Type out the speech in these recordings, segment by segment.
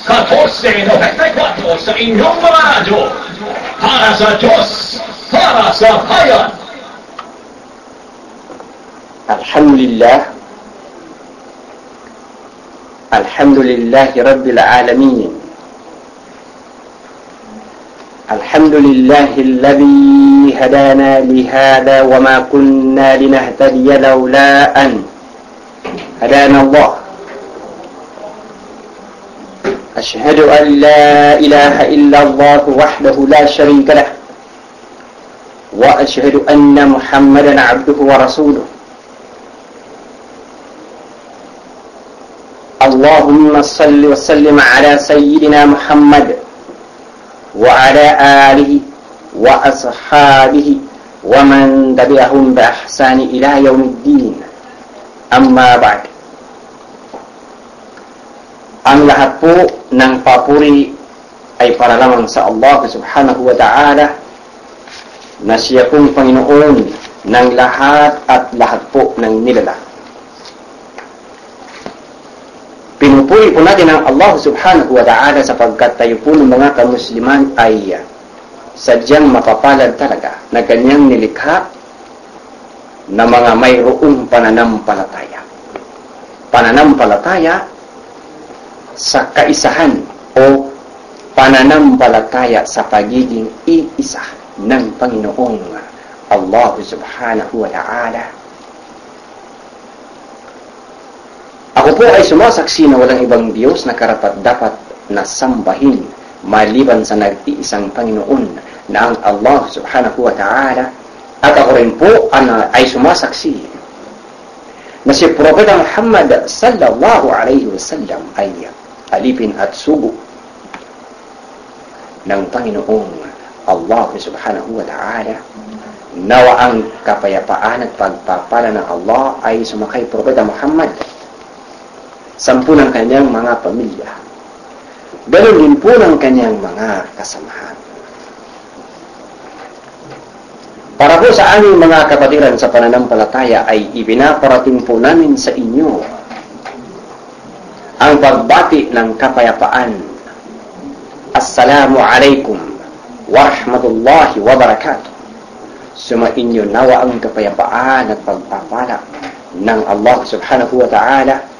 1494 sa inyong mga radyo. Para sa Diyos, para sa bayan. Alhamdulillah. Alhamdulillahi Rabbil Alamin. Alhamdulillahi alladhi hadana lihada wa ma kunna linahtadiya lawla an hadana Allah. Ashhadu an la ilaha illallah wahdahu la sharika lah wa ashhadu anna Muhammadan abduhu wa rasuluh. Allahumma salli wa sallim ala sayyidina Muhammad wa ala alihi wa ashabihi wa man tabi'ahum bi ihsani ila yaumiddin. Amma ba'd. Ang lahat po ng papuri ay para lamang sa Allah subhanahu wa ta'ala na siya pong Panginoon ng lahat at lahat po ng nilalang. Pinupuri po natin ang Allah subhanahu wa ta'ala sapagkat tayo po ng mga kamusliman ay sadyang mapapalad talaga na kanyang nilikha na mga mayroong pananampalataya. Pananampalataya sa kaisahan o pananampalataya sa pagiging iisa ng Panginoong Allah subhanahu wa ta'ala. Ako po ay sumasaksi na walang ibang Diyos na karapat-dapat na sambahin maliban sa nag-iisang Panginoon na ang Allah subhanahu wa ta'ala. At ako rin po ay sumasaksi na si Propeta Muhammad sallallahu alayhi wa sallam ay alipin at sugo ng Panginoong Allah subhanahu wa ta'ala. Nawa ang kapayapaan at pagpapala ng Allah ay sumakay Propeta Muhammad, 10 ng kanyang mga pamilya, ganoon din po ng kanyang mga kasamahan. Para po sa aming mga kapatiran sa pananampalataya ay ibinaparating po namin sa inyo ang pagbati ng kapayapaan. Assalamu alaikum wa rahmatullahi wa barakatuh. Sumainyo nawa ang kapayapaan at pagpapala ng Allah subhanahu wa ta'ala.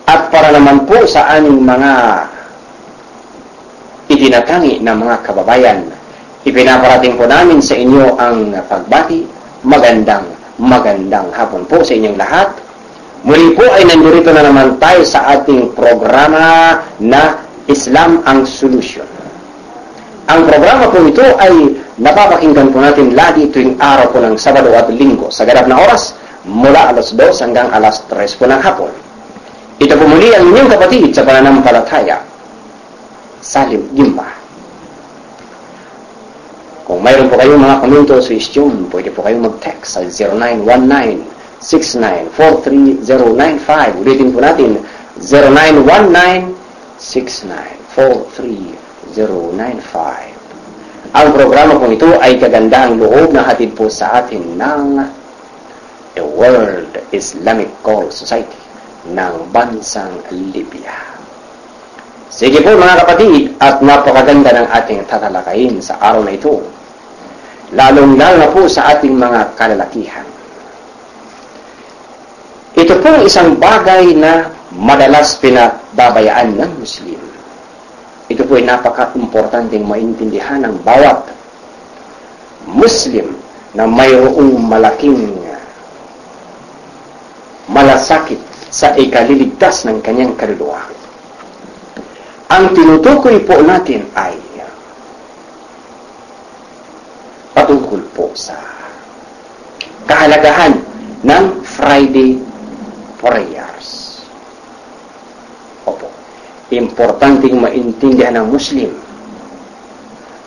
At para naman po sa aming mga itinatangi na mga kababayan, ipinaparating po namin sa inyo ang pagbati. Magandang hapon po sa inyong lahat. Muli po ay nandito na naman tayo sa ating programa na Islam ang Solusyon. Ang programa po ito ay napapakinggan po natin lagi tuwing araw po ng Sabado at Linggo sa ganap na oras mula alas 2 hanggang alas 3 po ng hapon. Ito po muli ang inyong kapatid sa pananampalataya, Salim Gimba. Kung mayroon po kayong mga komento o suggestion, pwede po kayong mag-text sa 0919-6943-095. Ulitin po natin, 0919-6943-095. Ang programa po ito ay kagandahang loob na hatid po sa atin ng The World Islamic Call Society ng bansang Libya. Sige po mga kapatid, at napakaganda ng ating tatalakayin sa araw na ito, lalong-lalo na po sa ating mga kalalakihan. Ito po isang bagay na madalas pinababayaan ng Muslim. Ito po ay napaka-importanteng maintindihan ng bawat Muslim na mayroong malaking malasakit sa ikaliligtas ng kanyang kaluluwa. Ang tinutukoy po natin ay patungkol po sa kahalagahan ng Friday prayers. Opo, importanteng maintindihan ng Muslim.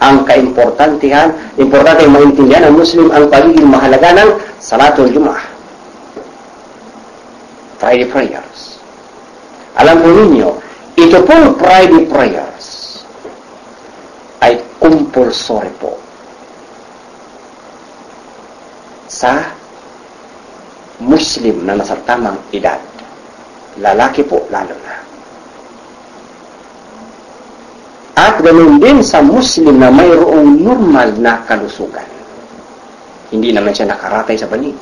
Importanteng maintindihan ng Muslim ang pagiging mahalaga ng Salatul Jumu'ah, Friday prayers. Alam po ninyo, ito pong Friday prayers ay compulsory po sa Muslim na nasa tamang edad. Lalaki po lalo na. At ganoon din sa Muslim na mayroong normal na kalusugan. Hindi naman siya nakaratay sa banig.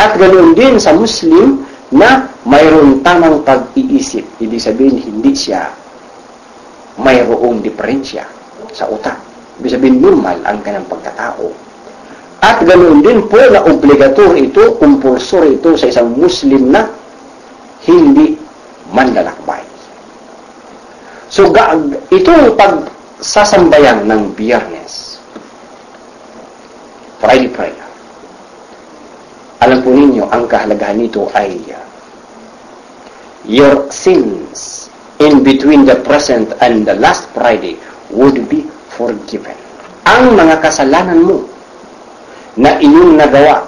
At ganoon din sa Muslim na mayroong tamang pag-iisip. Ibig sabihin, hindi siya mayroong diferensya sa utak. Ibig sabihin, normal ang kanyang pagkatao. At ganoon din po na obligatory ito, compulsory ito sa isang Muslim na hindi manlalakbay. So, itong pagsasambayan ng Biyernes, Friday prayer, alam po ninyo, ang kahalagahan nito ay your sins in between the present and the last Friday would be forgiven. Ang mga kasalanan mo na iyong nagawa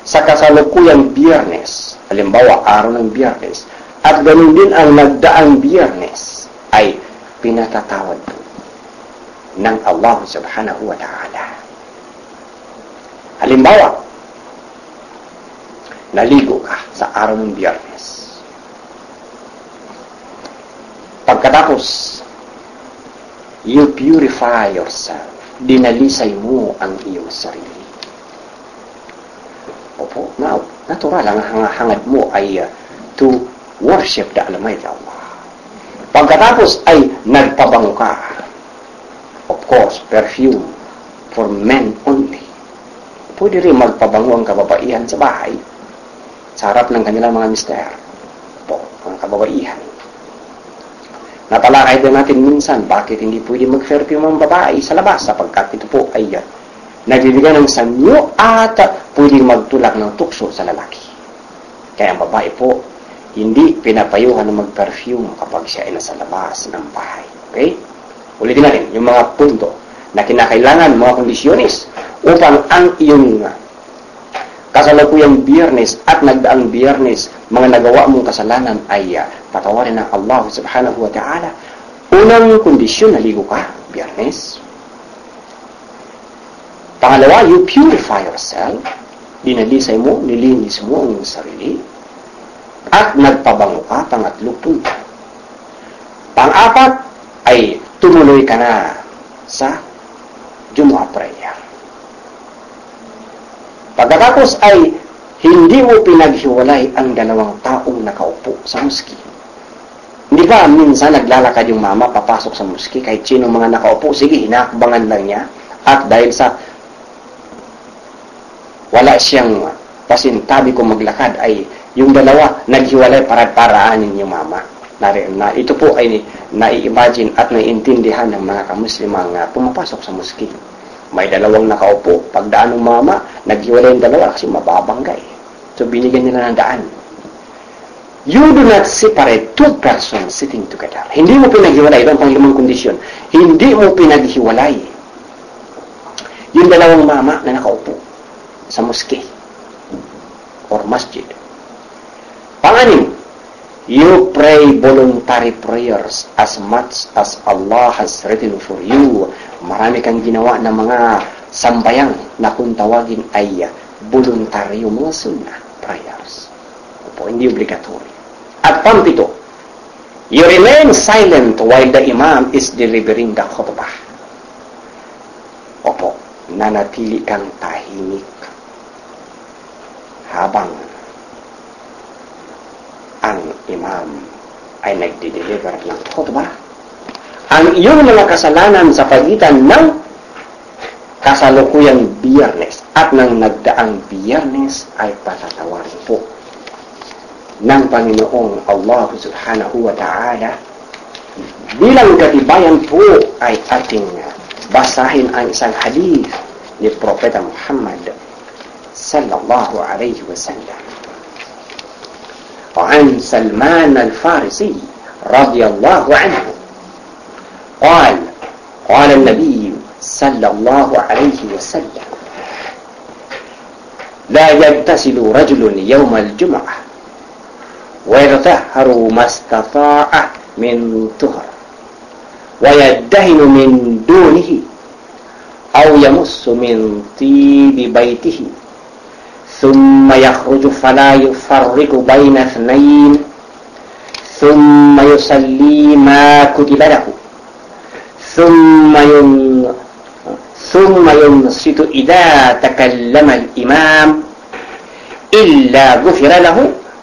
sa kasalukuyang Biyernes, halimbawa araw ng Biyernes, at ganoon din ang nagdaang Biyernes, ay pinatatawad po ng Allah subhanahu wa ta'ala. Halimbawa, naligo ka sa araw ng Biyernes. Pagkatapos, you purify yourself. Dinalisay mo ang iyong sarili. Opo, natural ang hangad mo ay to worship the Almighty Allah. Pagkatapos ay nagpabango ka. Of course, perfume for men only. Pwede rin magpabango ang kababaihan sa bahay, sa harap ng kanilang mga mister. Po, ang kababaihan. Natalakay din natin minsan, bakit hindi pwede mag-perfume ang babae sa labas, sapagkat ito po ay nagbibigay ng sanyo at pwede magtulak ng tukso sa lalaki. Kaya ang babae po, hindi pinapayuhan na mag-perfume kapag siya ay nasa labas ng bahay. Okay? Ulitin natin yung mga punto na kinakailangan, mga kondisyones, upang ang iyong kasalukuyang Biyernes at nagdaang Biyernes, mga nagawa mong kasalanan ay patawarin ng Allah subhanahu wa ta'ala. Unang kondisyon, naligo ka, Biyernes. Pangalawa, you purify yourself. Dinalisay mo, nilinis mo ang sarili. At nagpabango ka, pangatlong punto. Pang-apat ay tumuloy ka na sa Jumu'ah prayer. Pagkatapos ay hindi mo pinaghiwalay ang dalawang taong nakaupo sa muski. Hindi ba minsan naglalakad yung mama papasok sa muski kahit sino mga nakaupo, sige, hinakbangan lang niya. At dahil sa wala siyang pasintabi kung maglakad ay yung dalawa naghiwalay para paraanin yung mama. Na ito po ay nai-imagine at naiintindihan ng mga kamuslimang pumapasok sa muski. May dalawang nakaupo. Pagdaan ng mama, naghiwalay yung dalawa kasi mababanggay. So binigyan nila ng daan. You do not separate two persons sitting together. Hindi mo pinaghiwalay. Ito ang panglimang kondisyon. Hindi mo pinaghiwalay yung dalawang mama na nakaupo sa muski or masjid. Pang-anim, you pray voluntary prayers as much as Allah has written for you. Marami kang ginawa ng mga sambayang na kung tawagin ay voluntaryo, mga sunnah prayers. Opo, hindi obligatory. At pang-pito, you remain silent while the imam is delivering the khutbah. Opo, nanatili kang tahimik habang ang imam ay nagdi-deliver ng khutbah. Ang iyong mga kasalanan sa pagitan ng kasalukuyang Biyernes at ng nagdaang Biyernes ay patatawarin po ng Panginoong Allah subhanahu wa ta'ala. Bilang katibayan po ay ating basahin ang isang hadith ni Propeta Muhammad sallallahu alayhi wa sallam. وعن سلمان الفارسي رضي الله عنه قال النبي صلى الله عليه وسلم لا يغتسل رجل يوم الجمعة ويتطهر ما استطاع من طهر ويدهن من دونه أو يمص من طيب بيته ثم يخرج فلا يفرق بين اثنين ثم يصلي ما كتب له ثم ينصت إذا تكلم الإمام إلا غفر له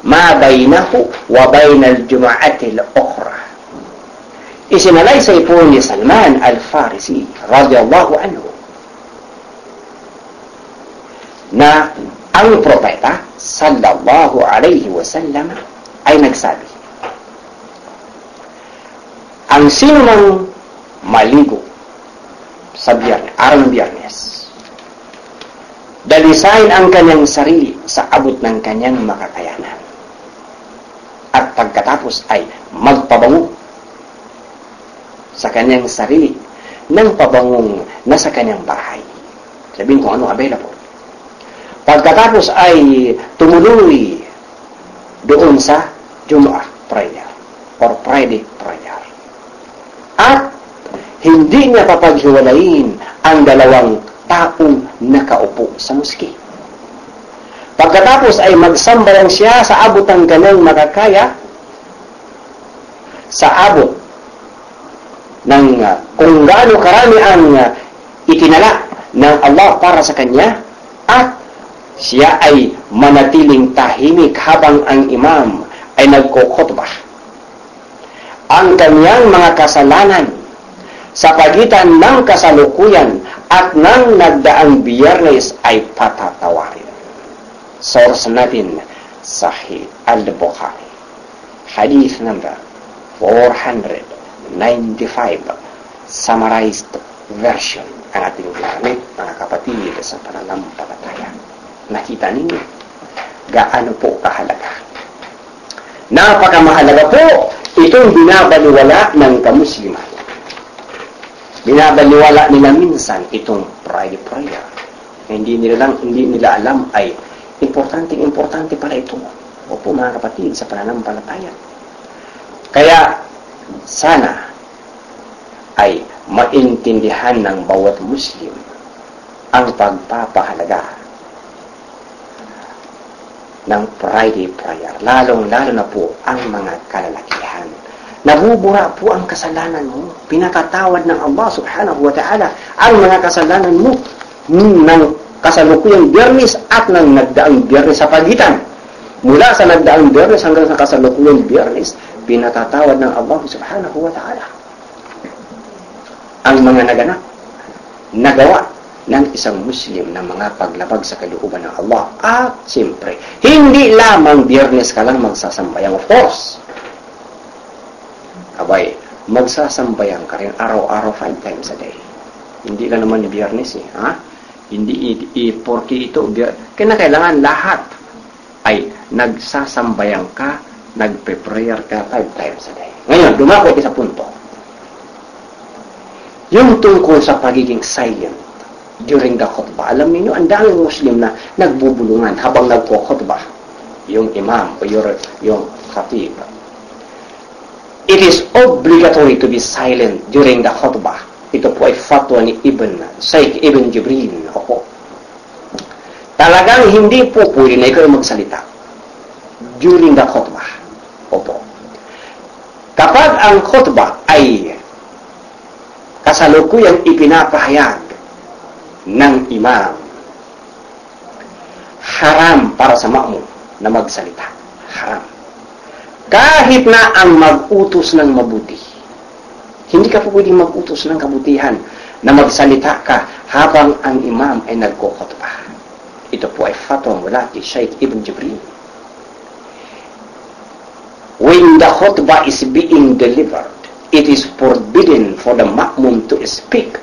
ما بينه وبين الجمعة الأخرى. Isinalaysay po ni Salman al-Farisi radiyallahu anhu na ang propeta sallallahu alayhi wasallam ay nagsabi, ang sino mang maligo sa biyernes, araw ng biyernes, dalisain ang kanyang sarili sa abot ng kanyang makakayanan, at pagkatapos ay magpabango sa kanyang sarili ng pabangong nasa kanyang bahay. Sabihin kung ano available. Pagkatapos ay tumuloy doon sa Jumu'ah prayer or Friday prayer. At hindi niya papaghiwalayin ang dalawang taong nakaupo sa muski. Pagkatapos ay magsamba lang siya sa abot ng kanyang makakaya, sa abot ng kung gaano karami ang itinala ng Allah para sa kanya, at siya ay manatiling tahimik habang ang imam ay nagkukhutbah. Ang kanyang mga kasalanan sa pagitan ng kasalukuyan at ng nagdaang biyernes ay patatawarin. Source natin, Sahih al-Bukhari. Hadith number 495. Summarized version ang ating gamit, mga kapatid, sa pananampalataya. Nakita ninyo gaano po kahalaga. Napakamahalaga po itong binabaliwala ng kamusliman. Binabaliwala nila minsan itong prayer. Hindi nila alam ay importante pala ito. Opo mga kapatid, sa pananampalataya. Kaya sana ay maintindihan ng bawat Muslim ang pagpapahalaga ng Friday prayer, lalong-lalo na po ang mga kalalakihan. Nabubura po ang kasalanan mo. Pinakatawad ng Allah subhanahu wa ta'ala ang mga kasalanan mo ng kasalukuyang biyernes at ng nagdaang biyernes sa pagitan. Mula sa nagdaang biyernes hanggang sa kasalukuyang biyernes, pinakatawad ng Allah subhanahu wa ta'ala ang mga nagawa ng isang Muslim na mga paglabag sa kalooban ng Allah. At siyempre, hindi lamang biyernes ka lang magsasambayang, of course. Abay, magsasambayang ka rin araw-araw 5 times a day. Hindi lang naman biyernes eh. Ha? Hindi porque ito. Kailangan lahat ay nagsasambayang ka, nagpe-prayer ka 5 times a day. Ngayon, dumako sa punto. Yung tungkol sa pagiging silent during the khutbah. Alam niyo, ang daming Muslim na nagbubulungan habang nagko-khutbah. Yung imam o yung khatib. It is obligatory to be silent during the khutbah. Ito po ay fatwa ni Shaykh Ibn Jibril. Opo. Talagang hindi po pwede na ikaw magsalita during the khutbah. Opo. Kapag ang khutbah ay kasalukuyang ipinapahayag ng imam, haram para sa ma'mum na magsalita. Haram. Kahit na ang mag-utos ng mabuti. Hindi ka po pwedeng mag-utos ng kabutihan na magsalita ka habang ang imam ay nagkukhutbah. Ito po ay fatwa mula kay Shaykh Ibn Jibril. When the khutbah is being delivered, it is forbidden for the ma'mum to speak,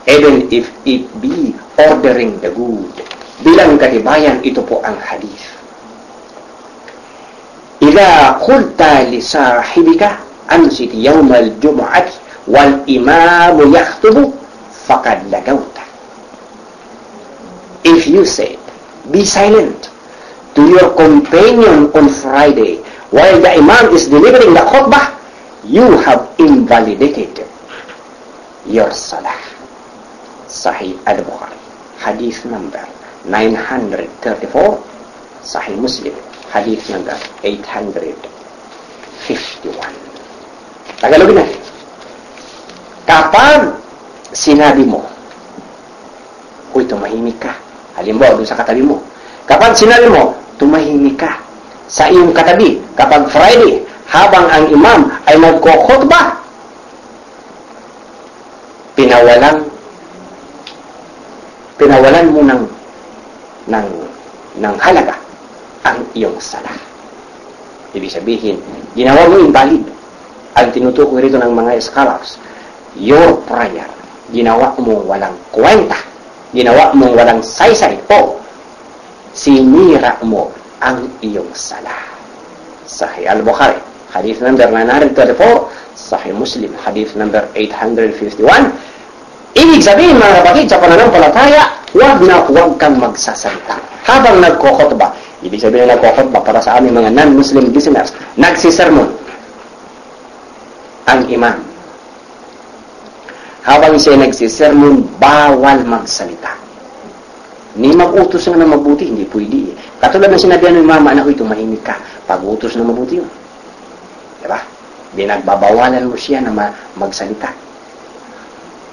even if it be ordering the good. Bilang katibayan, ito po ang hadith. Ila qulta li sahibika ansit yawm al-jum'ati wal imamu yaktubu faqad lagawta. If you said, be silent to your companion on Friday while the imam is delivering the khutbah, you have invalidated your salah. Sahih al-Bukhari. Hadith number 934. Sahih Muslim. Hadith number 800. 51. Tagalogin natin. Kapag sinabi mo, huy, tumahimik ka. Halimbawa, doon sa katabi mo. Kapag sinabi mo, tumahimik ka sa iyong katabi, kapag Friday, habang ang imam ay nagko-khutbah, pinawalan mo ng halaga ang iyong sala. Ibig sabihin, ginawa mo invalid. Ang tinutukoy rito ng mga scholars, your prayer, ginawa mo walang kwenta, ginawa mo walang saysay, o sinira mo ang iyong sala. Sahih al-Bukhari, hadith number 934, Sahih Muslim, hadith number 851. Ibig sabihin, mga kapatid, sa pananampalataya, huwag kang magsasalita habang nagko-khutbah. Ibig sabihin na nagko-khutbah para sa aming mga non-Muslim listeners, nagsisermon ang imam. Habang siya nagsisermon, bawal magsalita. Ni mag-utos na mabuti, hindi pwede. Katulad ng sinabihan ng mama, anak ko, tumahimik ka. Pag-utos na mabuti yun. Diba? Binagbabawalan mo siya na magsalita.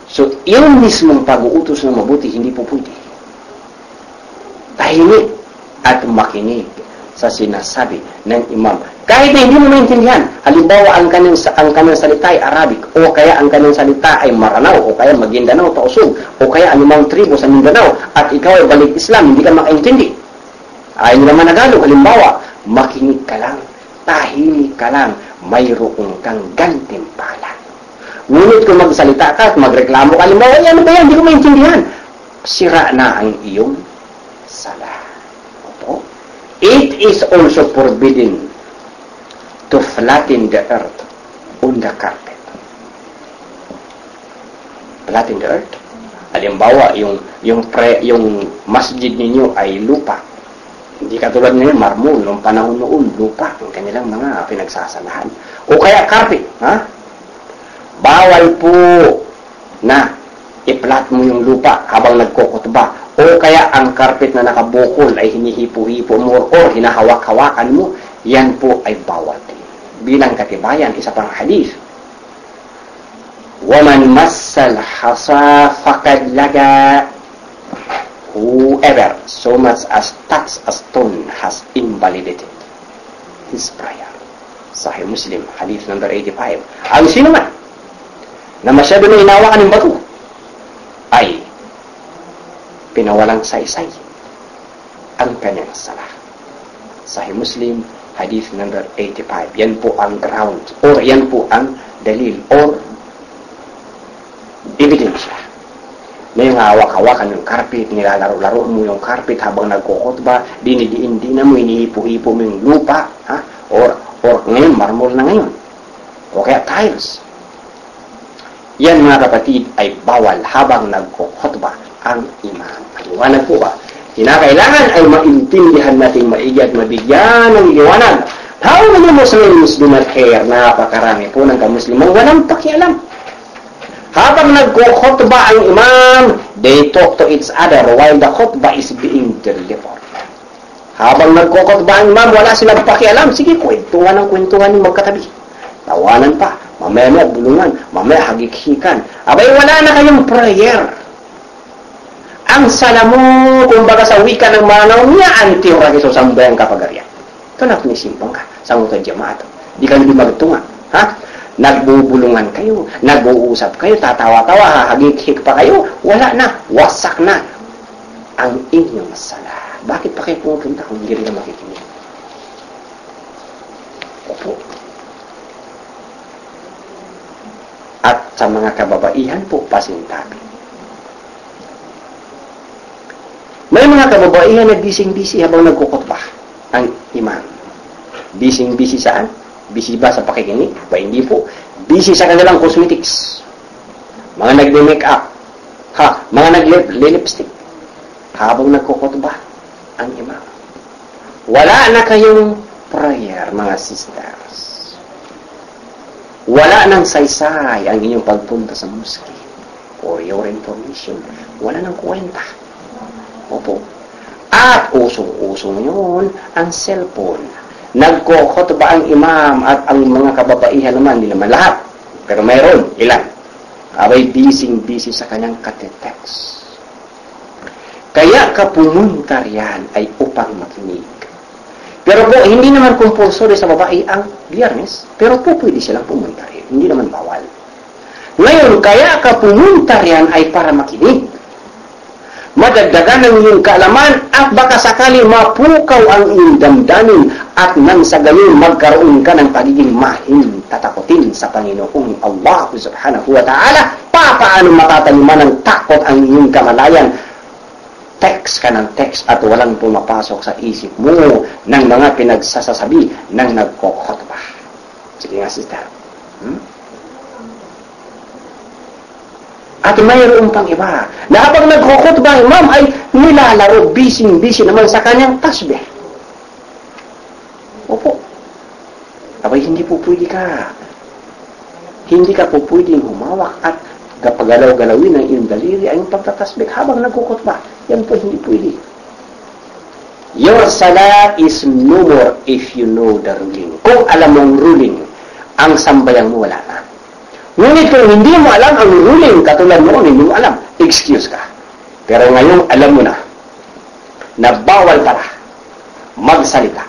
So, yung mismong pag-uutos na mabuti, hindi po pwede. Tahimik at makinig sa sinasabi ng imam. Kahit na hindi mo maintindihan, halimbawa ang kanyang salita ay Arabic, o kaya ang kanyang salita ay Maranao, o kaya Maguindanao, Tausug, o kaya anumang tribo sa Mindanao, at ikaw ay balik Islam, hindi ka makaintindi. Ayaw nila Managalog, halimbawa, makinig ka lang, tahimik ka lang, mayroong kang gantimpala. Ngunit kung magsalita ka at magreklamo ka, halimbawa, ano ba yan? Hindi ko maintindihan. Sira na ang iyong sala. Opo. It is also forbidden to flatten the earth on the carpet. Flatten the earth? Halimbawa, yung masjid ninyo ay lupa. Hindi katulad ngayon, marmol. Noong panahon noon, lupa ang kanilang mga pinagsasalahan. O kaya carpet, ha? Bawal po na i-flat mo yung lupa habang nagkukutba. O kaya ang carpet na nakabukol ay hinihipo-hipo mo o hinahawak-hawakan mo, yan po ay bawal din. Bilang katibayan, isa pang hadith. وَمَنْ مَسَّ الْحَصَى فَقَدْ لَغَى. Whoever so much as touch a stone has invalidated his prayer. Sahih Muslim, hadith number 85. Ang sino man na masyado na inawakan ng bato ay pinawalang saysay ang kanyang sala. Sahih Muslim, hadith number 85. Yan po ang ground, or yan po ang dalil, or ebidensya. May hawak-hawakan yung carpet, nilalaro-laro mo yung carpet habang nagkukutba, dinidiin-dina mo, inihipo-hipo mo yung lupa, ha? Or ngayon, marmol na ngayon. O kaya tiles. Yan, mga kapatid, ay bawal habang nagkukutba ang imam. Liwanag po ba? Kinakailangan ay maintindihan natin maigi at mabigyan ng liwanag. How many Muslims do not care? Napakarami po ng kamuslimang walang pakialam. Habang nagko-khutbah ang imam, they talk to each other while the khutbah is being delivered. Habang nagko-khutbah ang imam, wala silang pakialam. Sige, kwentuhan yung magkatabi. Tawanan pa. Mamaya bulungan. Mamaya hagik-hikan. Abay, wala na kayong prayer. Ang sala mo, kumbaga sa wika ng manaw niya, anti-ura kiso sambayang kapagarian. Ito na pinisimpang ka sa utang jamaat. Di ka hindi magtunga. Ha? Nagbubulungan kayo, nag-uusap kayo, tatawa-tawa, hahagik-hik pa kayo, wala na, wasak na ang inyong sala. Bakit pa kayo pumunta kung hindi rin na makikinig? Opo. At sa mga kababaihan po, pasintabi. May mga kababaihan na bising-bisi habang nagkukutbah ang imam. Bising-bisi saan? Busy ba sa pakikinig? Ba hindi po. Busy sa kanilang cosmetics. Mga nagme-make up. Mga nag-lipstick. Habang nagkukutbah ang imam. Wala na kayong prayer, mga sisters. Wala nang saysay ang inyong pagpunta sa mosque. For your information, wala nang kwenta. Opo. At usong-usong yun ang cellphone nagko-khutbah ang imam at ang mga kababaihan naman, hindi naman lahat. Pero mayroon, ilan? Abay, busy sa kanyang katetext. Kaya ka pumunta riyan ay upang makinig. Pero po, hindi naman compulsory sa babae ang Biyernes, pero po pwede silang pumunta riyan. Hindi naman bawal. Ngayon, kaya ka pumunta riyan ay para makinig. Madagdagan ang iyong kaalaman at baka sakali mapukaw ang iyong damdamin at nang sa gayon magkaroon ka ng pagiging tatakotin sa Panginoong Allah subhanahu wa ta'ala. Paano matataliman ng takot ang iyong kamalayan? Text ka ng text at walang pumapasok sa isip mo ng mga pinagsasasabi ng nagkokhotbah. Sige nga, sister. At mayroon pang iba na habang nagkukhutbah imam ay nilalaro, busy naman sa kanyang tasbih. Opo. Abay, hindi po pwede ka. Hindi ka po pwedeng humawak at kapagalaw-galawin ng iyong daliri ay yung pagtatasbih habang nagkukhutbah. Yan po hindi pwede. Your salat is no more if you know the ruling. Kung alam mong ruling, ang sambayang mo wala na. Ngunit kung hindi mo alam ang ruling, katulad noon, hindi mo alam, excuse ka. Pero ngayon, alam mo na bawal para magsalita.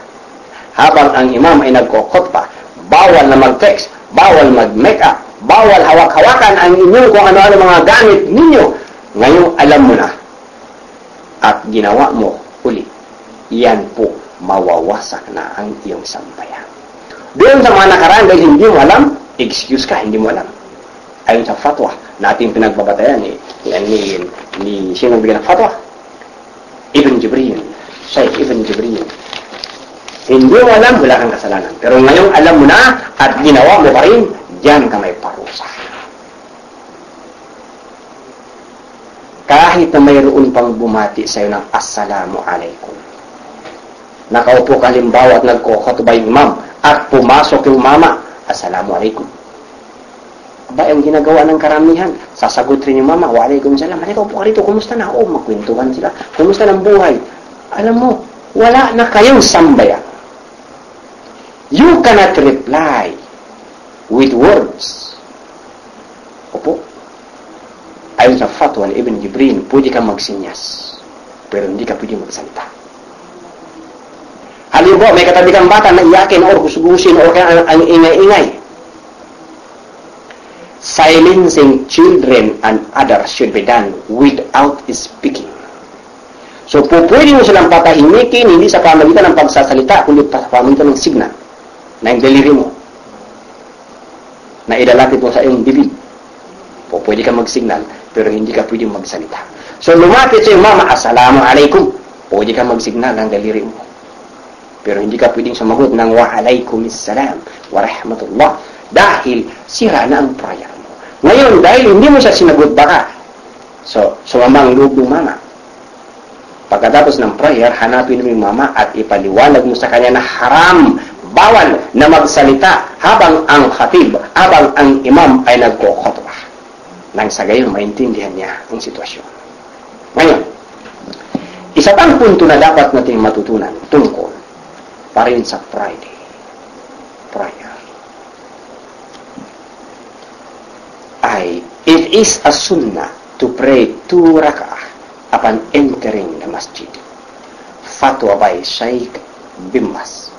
Habang ang imam ay nagkukhutbah, bawal na mag-text, bawal mag-make-up, bawal hawak-hawakan ang inyong kung ano-ano mga gamit ninyo. Ngayon, alam mo na. At ginawa mo uli. Yan po, mawawasak na ang iyong sambayan. Doon sa mga nakaraan, dahil hindi mo alam, excuse ka, hindi mo alam. Ayon sa fatwa na ating pinagbabatayan ni sino bigyan ng fatwa? Ibn Jibril. Shaykh Ibn Jibril. Hindi mo alam, wala kang kasalanan. Pero ngayon alam mo na at ginawa mo pa rin, diyan ka may parusa. Kahit na mayroon pang bumati sa iyo ng Assalamu alaikum. Nakaupo ka halimbawa at nagkukhutbah yung imam at pumasok yung mama, Assalamu alaikum. Aba, ang ginagawa ng karamihan, sasagot rin yung mama, Waalaikumsalam. Halika po ka rito, kumusta na? O, magkwentuhan sila. Kumusta ng buhay? Alam mo, wala na kayong sambayan. You cannot reply with words. Opo. Ayon sa fatwa ni Ibn Jibril, pwede kang magsinyas. Pero hindi ka pwede magsalita. Halimbawa, may katabi kang bata na iyakin o gusugusin o kaya ang ingay-ingay. Silencing children and others should be done without speaking. So, pwede mo silang patahimikin, hindi sa pamagitan ng pagsasalita, kundi sa pamagitan ng signal na yung daliri mo na idalapit mo sa iyong bibig. Pwede ka mag-signal, pero hindi ka pwede magsalita. So, lumapit sa iyong mama, Assalamu alaikum. Pwede ka mag-signal ng daliri mo. Pero hindi ka pwedeng sumagot ng Waalaikumsalam wa rahmatullah. Dahil sira na ang prayer mo. Ngayon, dahil hindi mo siya sinagot baka, so, sumama ang loob ng mama. Pagkatapos ng prayer, hanapin mo yung mama at ipaliwanag mo sa kanya na haram, bawal na magsalita habang ang khatib, habang ang imam ay nagkukhutbah. Nang sa gayon, maintindihan niya ang sitwasyon. Ngayon, isa pang punto na dapat natin matutunan tungkol pa rin sa Friday prayer. It is a sunnah to pray 2 rak'ah upon entering the masjid. Fatwa by Shaykh bin Baz.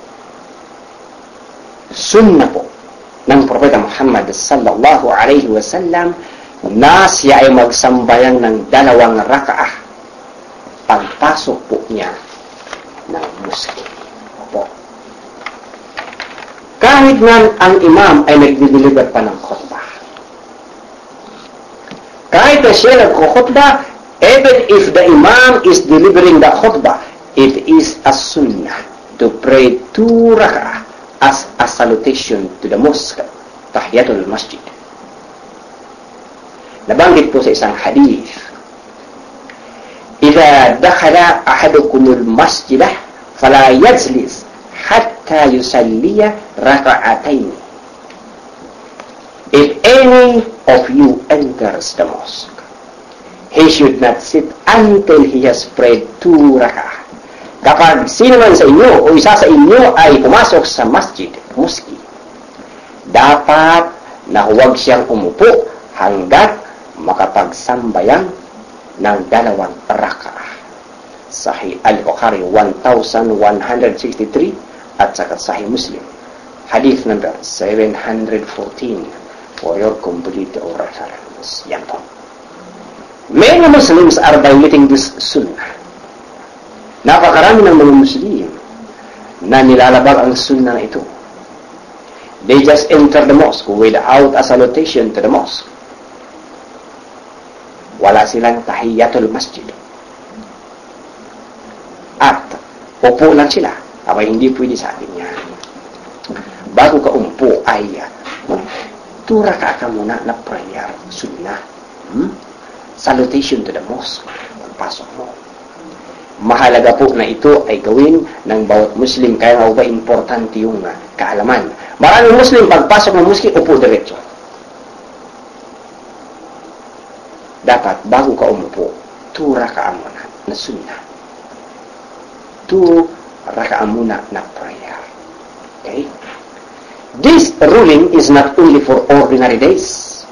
Sunnah po ng Propeta Muhammad sallallahu alaihi wasallam na siya ay magsambayang ng 2 rak'ah pagpasok po niya ng muskil. Opo. Kahit nga ang imam ay nagdi-deliver pa ng khutbah. Kahit na siya nagkukhutbah, even if the imam is delivering the khutbah, it is a sunnah to pray 2 rak'ah as a salutation to the mosque, tahiyatul masjid. Nabanggit po sa isang hadith, إذا دخل أحدكم المسجد فلا يجلس حتى يصلي ركعتين. If any of you enters the mosque, he should not sit until he has prayed 2 rak'ah. Kapag sino man sa inyo o isa sa inyo ay pumasok sa masjid, muski, dapat na huwag siyang umupo hanggat makapagsambayan ng 2 raka'ah. Sahih Al-Bukhari 1163 at saka Sahih Muslim hadith number 714 for your complete reference. Yan po. Many Muslims are violating this sunnah. Napakarami ng mga Muslim na nilalabag ang sunnah na ito. They just enter the mosque without a salutation to the mosque. Wala silang tahiyatul masjid. At upo lang sila. Abay, hindi pwede sa atin yan. Bago ka umupo ay tura ka muna na prayer, sunnah. Salutation to the mosque. Pagpasok mo. Mahalaga po na ito ay gawin ng bawat Muslim. Kaya nga ba importante yung kaalaman. Maraming Muslim, pagpasok ng muski, upo diretso. Dapat, bago ka umupo, 2 raka'ah muna na sunnah. 2 raka'ah muna na prayer. Okay? This ruling is not only for ordinary days.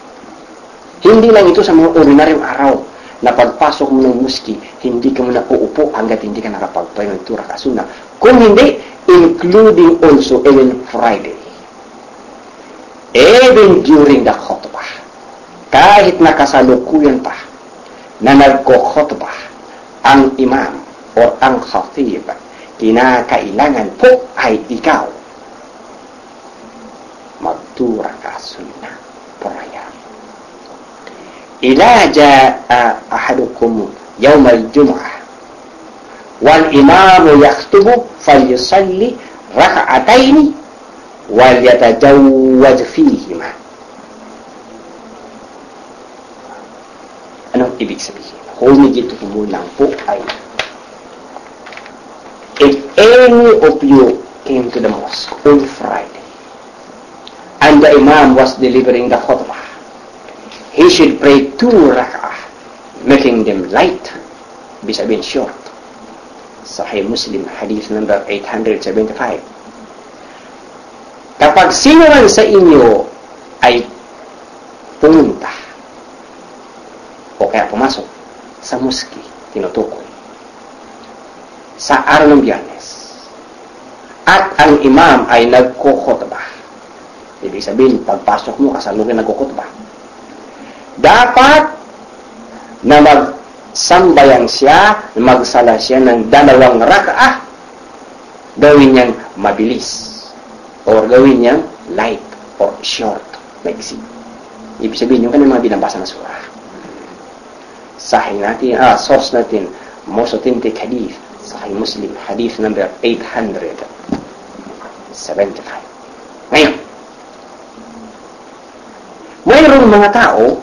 Hindi lang ito sa mga ordinaryong araw na pagpasok mo ng muski, hindi ka muna uupo hanggat hindi ka nakapag-pray ng 2 raka'ah sunnah. Kung hindi, including also even Friday. Even during the khutbah. Kahit nakasalukuyan pa na nagko-khutbah ang imam o ang khatib, kinakailangan po ay ikaw mag-2 raka'ah sunnah prayer. Ila jaa ahadukum yawm al-jum'ah wal imam yaktubu falyusalli raka'ataini wal yatajawwaz fihima. Anong ibig sabihin? Humigit kumulang po ay, if any of you came to the mosque on Friday and the imam was delivering the khutbah, he should pray 2 rak'ah, making them light, bisabin short. Sahih Muslim, hadith number 875. Kapag sino man sa inyo ay pumunta o kaya pumasok sa muski, tinutukoy, sa araw ng Biyernes, at ang imam ay nagkukhutbah, ibig sabihin, pagpasok mo, kasalubong nagkukhutbah, dapat na magsambayan siya, magsala siya ng 2 raka'ah, gawin niyang mabilis, or gawin niyang light, or short, maiksi. Ibig sabihin, yung kanyang mga binabasa na surah. Sahih natin, source natin, most authentic hadith, Sahih Muslim, hadith number 875. Ngayon, mayroong mga tao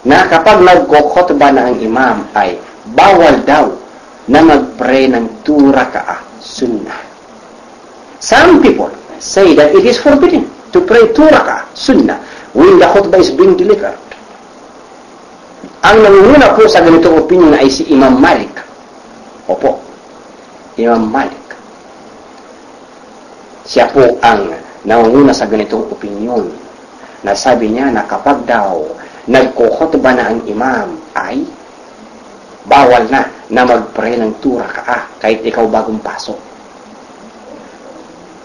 na kapag nagkukhutbah na ang imam ay bawal daw na mag-pray ng 2 raka'ah sunnah. Some people say that it is forbidden to pray 2 raka'ah sunnah when the khutbah is being delivered. Ang nangunguna po sa ganitong opinion ay si Imam Malik. Opo, Imam Malik. Siya po ang nangunguna sa ganitong opinion na sabi niya na kapag daw nagkukhutbah na ang imam ay bawal na mag-pray ng 2 raka'ah kahit ikaw bagong pasok.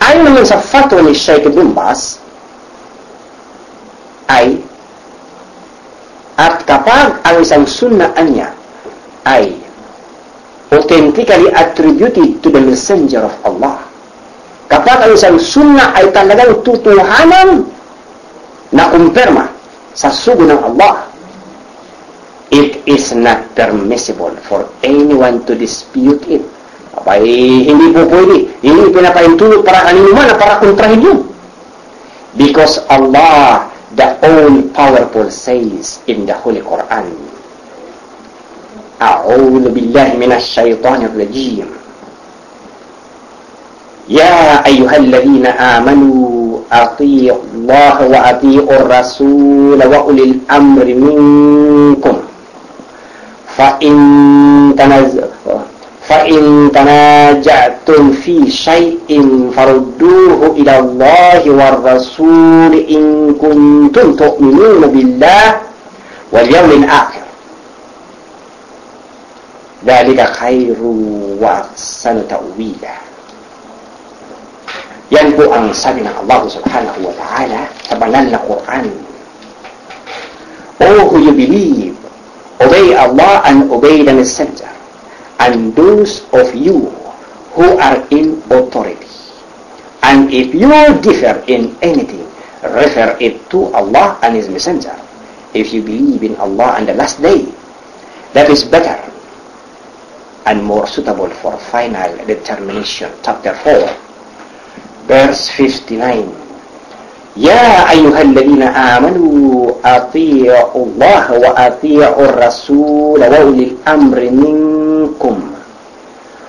Ayon naman sa fatwa ni Sheikh Ibn Baz ay, at kapag ang isang sunnah niya ay authentically attributed to the messenger of Allah, kapag ang isang sunnah ay talagang tutuhanan na kumpirma sa sugo ng Allah, it is not permissible for anyone to dispute it. Abay, hindi po pwede. Hindi pinapahintulot para kanino man na para kontrahin yun. Because Allah, the all-powerful, says in the Holy Quran, A'udhu billahi minash shaytanir rajim. Ya ayyuhalladhina amanu ati'u Allah wa ati'u ar-rasul wa ulil amri minkum. فَإِن تَنَازَعْتُمْ فِي شَيْءٍ فَرُدُّوهُ إِلَى اللَّهِ وَالرَّسُولِ إِن كُنتُمْ تُؤْمِنُونَ بِاللَّهِ وَالْيَوْمِ الْآخِرِ ذَلِكَ خَيْرٌ وَأَحْسَنُ تَأْوِيلًا. Yan po ang sabi ng Allah subhanahu wa ta'ala sa banal na Quran. O who you believe, obey Allah and obey the messenger, and those of you who are in authority. And if you differ in anything, refer it to Allah and His messenger. If you believe in Allah and the last day, that is better and more suitable for final determination. Chapter 4, verse 59. يا أيها الذين آمنوا أطيعوا الله وأطيعوا الرسول وأولي الأمر منكم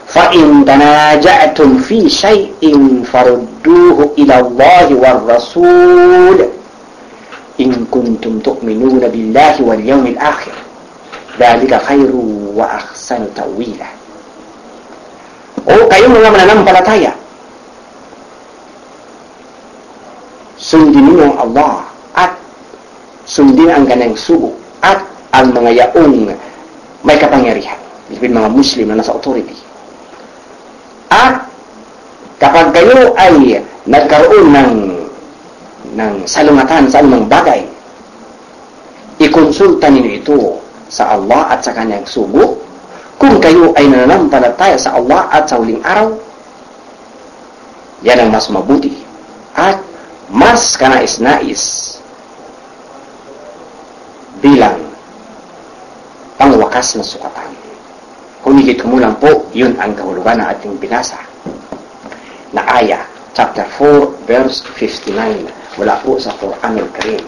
فإن تنازعتم في شيء فردوه إلى الله والرسول إن كنتم تؤمنون بالله واليوم الآخر ذلك خير وأحسن تأويلا. O kayong mga mananampalataya, sundin niyo ang Allah at sundin ang kanyang sugo at ang mga yaong may kapangyarihan, mga Muslim na nasa authority. At kapag kayo ay nagkaroon ng salungatan sa anumang bagay, ikonsulta ninyo ito sa Allah at sa kanyang sugo kung kayo ay nananampalataya sa Allah at sa huling araw. Yan ang mas mabuti at mas kanais-nais bilang pangwakas na sukatan. Humigit kumulang po, yun ang kahulugan na ating binasa na aya, chapter 4, verse 59, wala po sa Quran al-Karim.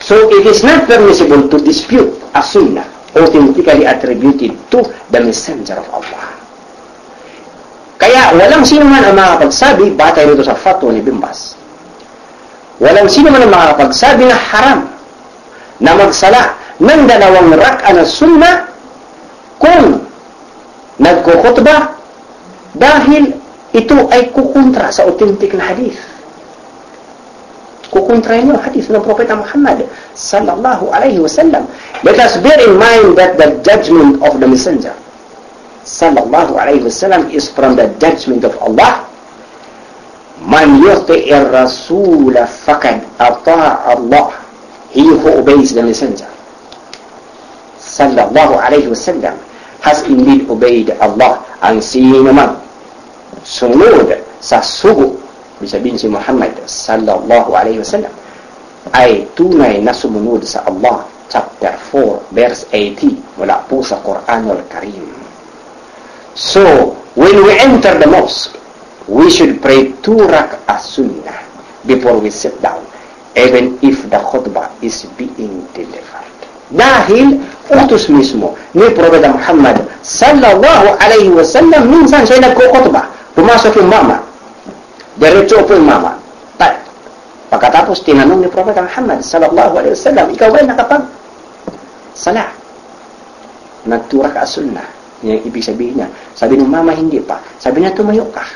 So, it is not permissible to dispute a sunnah authentically attributed to the messenger of Allah. Kaya, walang sino man ang makapagsabi, batay rito sa fatwa ni Bimbas, walang sino man ang makakapagsabi na haram na magsala ng 2 rak'a na sunna kung nagkukhutbah dahil ito ay kukontra sa authentic na hadith. Kukontra niyo ang hadith ng Propeta Muhammad sallallahu alaihi wasallam. Let us bear in mind that the judgment of the messenger sallallahu alaihi wasallam is from the judgment of Allah. Man yuti'ir rasul faqad ata'a Allah. He who obeys the messenger sallallahu alaihi wasallam has indeed obeyed Allah. Ang sino man sunod sa sugo, sabihin si Muhammad sallallahu alaihi wasallam, ay tunay na sumunod sa Allah. Chapter 4, verse 80, mula po sa Quran al-Karim. So, when we enter the mosque, we should pray 2 rak'ah sunnah before we sit down, even if the khutbah is being delivered. Dahil utos mismo ni Propeta Muhammad sallallahu alaihi wasallam, minsan siya nagkukhutbah, pumasok yung mama, diretso po yung mama. Pagkatapos tinanong ni Propeta Muhammad sallallahu alaihi wasallam, ikaw ay nakapag-sala? Nag-2 rak'ah sunnah. Yung ibig sabihin niya, sabi ng mama, hindi pa. Sabi niya, tumayo ka.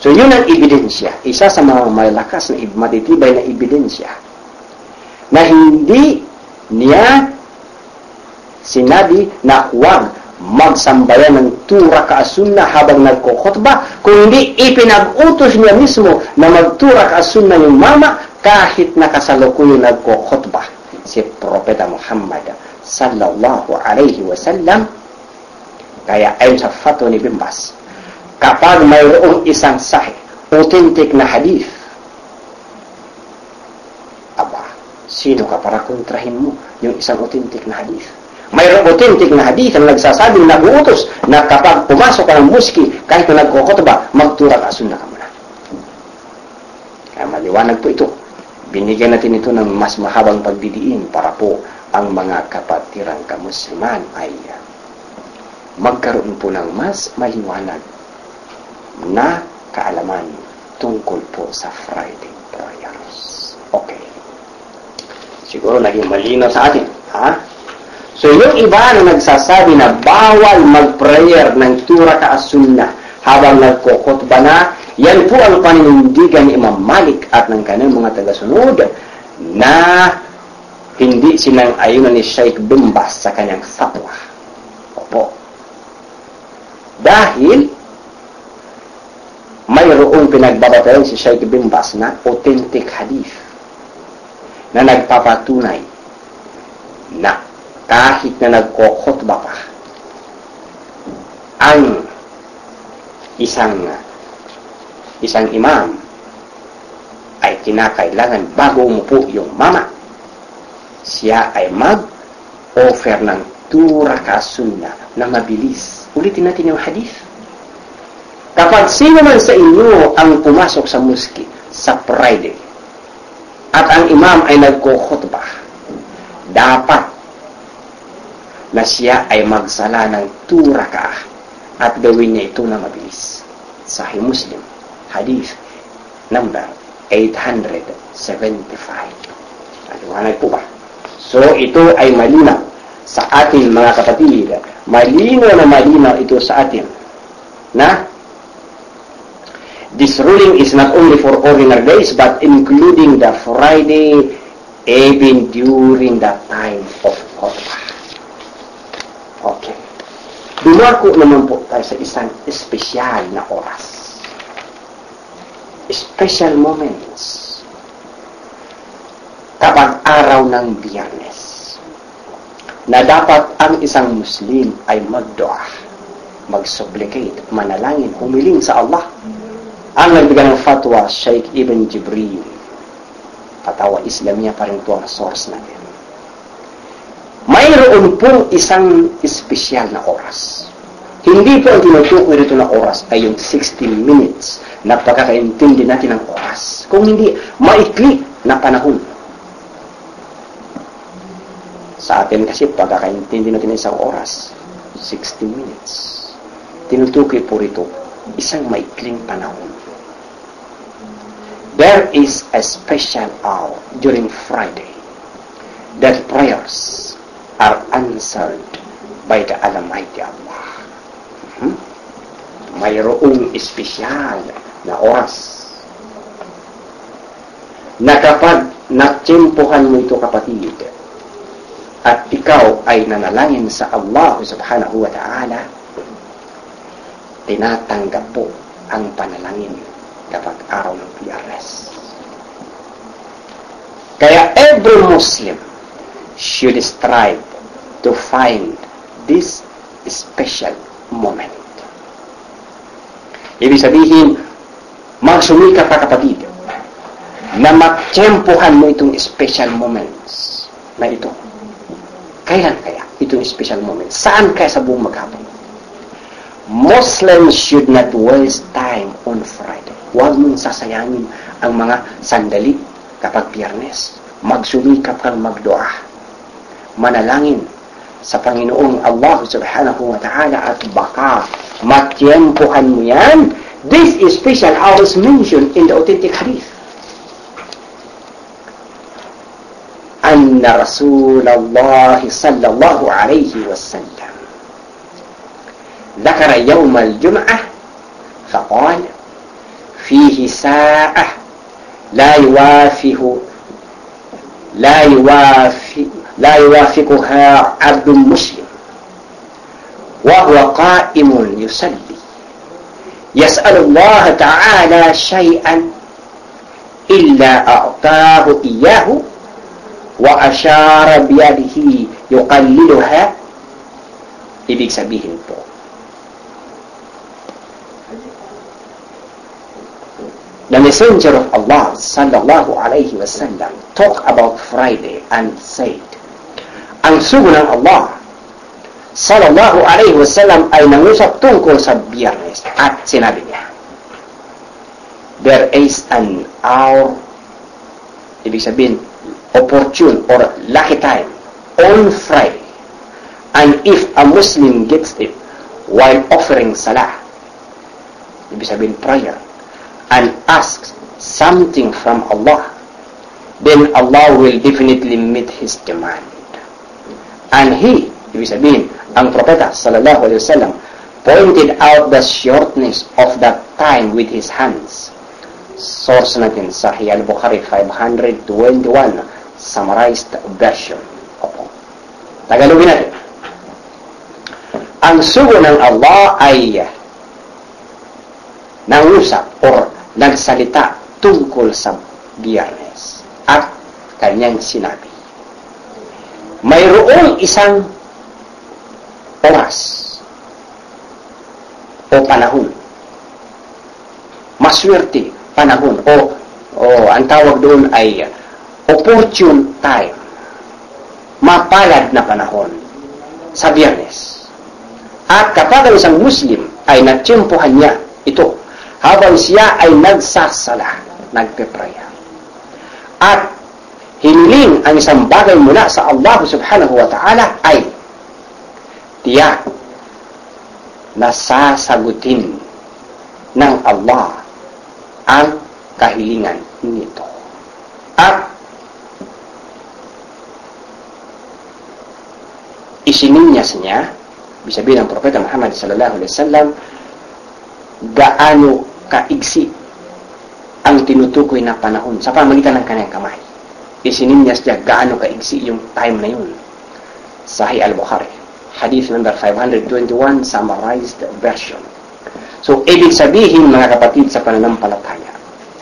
So yun ang ebidensya, isa sa mga malakas na matitibay na ebidensya na hindi niya sinabi na huwag magsambayan ng 2 rak'ah sunnah habang nagkukhutbah, kung hindi ipinag-utos niya mismo na mag-2 rak'ah sunnah yung mama kahit nakasalukuyang nagkukhutbah si Propeta Muhammad sallallahu alaihi wasallam. Kaya ayon sa fatwa ni Bimbas, kapag mayroong isang sahih, authentic na hadith, sino ka para kontrahin mo yung isang authentic na hadith? Mayroong authentic na hadith ang nagsasabing nag-uutos na kapag pumasok ka ng muski, kahit na nagkukhutbah, mag-2 rak'ah sunnah ka muna. Kaya maliwanag po ito. Binigyan natin ito ng mas mahabang pagdidiin para po ang mga kapatirang kamusliman ay magkaroon po ng mas maliwanag na kaalaman tungkol po sa Friday prayers. Okay. Siguro naging malinaw sa atin. Ha? So yung iba na nagsasabi na bawal mag-prayer ng 2 rakaat sunnah habang nagkukutba na, yan po ang paninindigan ni Imam Malik at ng kanyang mga tagasunod na hindi sinang-ayunan ni Sheikh bin Baz sa kanyang fatwa. Opo. Dahil mayroong pinagbabatayan si Sheikh bin Baz na authentic hadith na nagpapatunay na kahit na nagkukutba pa ang isang imam ay kinakailangan bago umupo yung mama, siya ay mag-offer ng 2 rakaat sunnah na mabilis. Ulitin natin yung hadith. Kapag sino man sa inyo ang pumasok sa muski sa Friday at ang imam ay nagkukhutbah, dapat na siya ay magsala ng 2 rakaah at gawin niya ito na mabilis. Sahih Muslim, hadith number 875. Aliwanag po ba? So, ito ay malinaw sa atin, mga kapatid. Malinaw na malinaw ito sa atin na this ruling is not only for ordinary days but including the Friday even during the time of khutbah. Okay. Dumako naman po tayo sa isang espesyal na oras. Special moments. Kapag araw ng Biyernes, na dapat ang isang Muslim ay magdua, mag-supplicate, manalangin, humiling sa Allah. Ang nagbigay ng fatwa, Sheikh Ibn Jibril. Fatwa Islamiyah pa rin ito ang source natin. Mayroon pong isang espesyal na oras. Hindi po ang tinutukoy dito na oras ay yung 60 minutes na pagkakaintindi natin ng oras. Kung hindi, maikli na panahon. Sa atin kasi, pagkakaintindi natin ng isang oras, 60 minutes. Tinutukoy po rito, isang maikling panahon. There is a special hour during Friday that prayers are answered by the Almighty Allah. Mayroong espesyal na oras na kapag natsimpuhan mo ito, kapatid, at ikaw ay nanalangin sa Allah subhanahu wa ta'ala, tinatanggap po ang panalangin kapag araw ng Biyernes. Kaya every Muslim should strive to find this special moment. Ibig sabihin, magsumikap ka, kapatid, na matsyempohan mo itong special moments na ito. Kailan kaya itong special moment? Saan kaya sa buong maghapon? Muslims should not waste time on Friday. Huwag mong sasayangin ang mga sandali kapag Biyernes. Magsumikap kang magdua. Manalangin sa Panginoong Allah subhanahu wa ta'ala at baka matyempohan mo yan. This is special hours mentioned in the authentic hadith. أن رسول الله صلى الله عليه وسلم ذكر يوم الجمعة فقال فيه ساعة لا يوافقها عبد مسلم وهو قائم يصلي يسأل الله تعالى شيئا إلا أعطاه إياه وأشار بيده يقللها. Ibig sabihin po, the Messenger of Allah sallallahu alayhi wa sallam talked about Friday and said, ang sugo ng Allah sallallahu alayhi wa sallam ay nangusap tungkol sa Biyernes at sinabi niya, there is an hour, ibig sabihin, opportune or lucky time on Friday, and if a Muslim gets it while offering salah, ibig sabihin prayer, and asks something from Allah, then Allah will definitely meet his demand. And he, ibig sabihin, ang propeta sallallahu alaihi wasallam, pointed out the shortness of that time with his hands. Source natin, Sahih al-Bukhari 521, summarized version. Opo. Tagalogin natin. Ang sugo ng Allah ay nangusap or nagsalita tungkol sa Biyernes at kanyang sinabi, mayroong isang oras o panahon, maswerte panahon o ang tawag doon ay opportune time, mapalad na panahon sa Biyernes. At kapag ang isang Muslim ay natsyempohan niya ito habang siya ay nagsasala, nagpe-prayer, at hiniling ang isang bagay mula sa Allah subhanahu wa ta'ala, ay tiyak na sasagutin ng Allah ang kahilingan nito. At isininyas niya, ibig sabihin ng Propeta Muhammad sallallahu alaihi wasallam, gaano kaigsi ang tinutukoy na panahon sa pamagitan ng kanyang kamay. Isininyas niya gaano kaigsi yung time na yun. Sahih al-Bukhari, hadith number 521, summarized version. So, ibig sabihin, mga kapatid sa pananampalataya,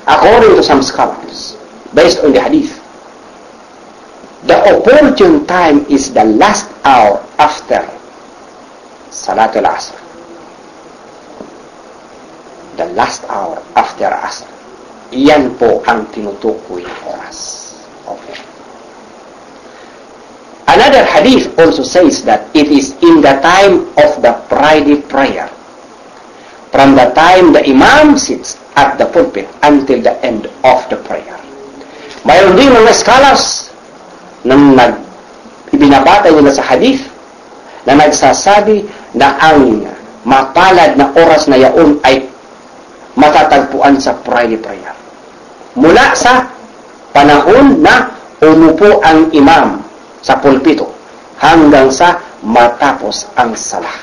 according to some scholars, based on the hadith, the opportune time is the last hour after Salatul Asr. The last hour after Asr. Iyan po ang tinutukoy ng oras. Okay. Another hadith also says that it is in the time of the Friday prayer, from the time the Imam sits at the pulpit until the end of the prayer. Mayroon din mga scholars na ibinabata nila sa hadith na nagsasabi na ang mapalad na oras na yaon ay matatagpuan sa Friday prayer. Mula sa panahon na umupo ang imam sa pulpito hanggang sa matapos ang salah.